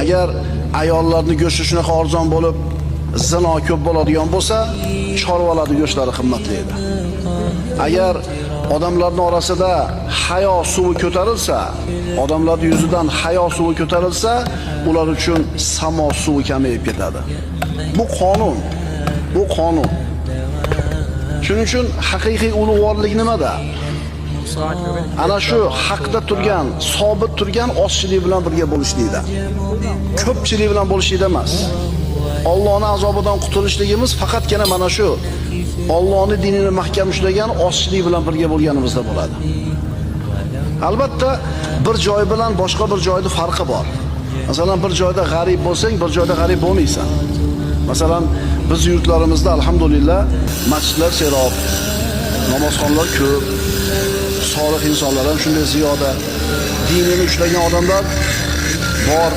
Agar ayollarning go'shti shunaqa arzon bo'lib, zino ko'p bo'ladigan bo'lsa, chorvalarning go'shtlari qimmatli edi. Agar odamlarning orasida hayo suvi ko'tarilsa, odamlarning yuzidan hayo suvi ko'tarilsa, ular uchun samo suvi kamayib ketadi. Bu qonun. Bu qonun. Shuning uchun haqiqiy ulug'vorlik nimada? Ana shu haqda turgan, sobit turgan ozchilik bilan birga bo'lishlikda. Ko'pchilik bilan bo'lishlikda emas. Allohning azobidan qutulishligimiz faqatgina mana shu Allohning dinini mahkam ushlagan ozchilik bilan birga bo'lganimizda bo'ladi. Albatta, bir joy bilan boshqa bir joyning farqi bor. Masalan, bir joyda g'arib bo'lsang, bir joyda g'arib bo'lmaysan. Masalan, biz yurtlarimizda alhamdulillah masjidlar serob, namozxonlar ko'p, solih insonlar ham shunday ziyoda, dinini ushlagan odamlar bor.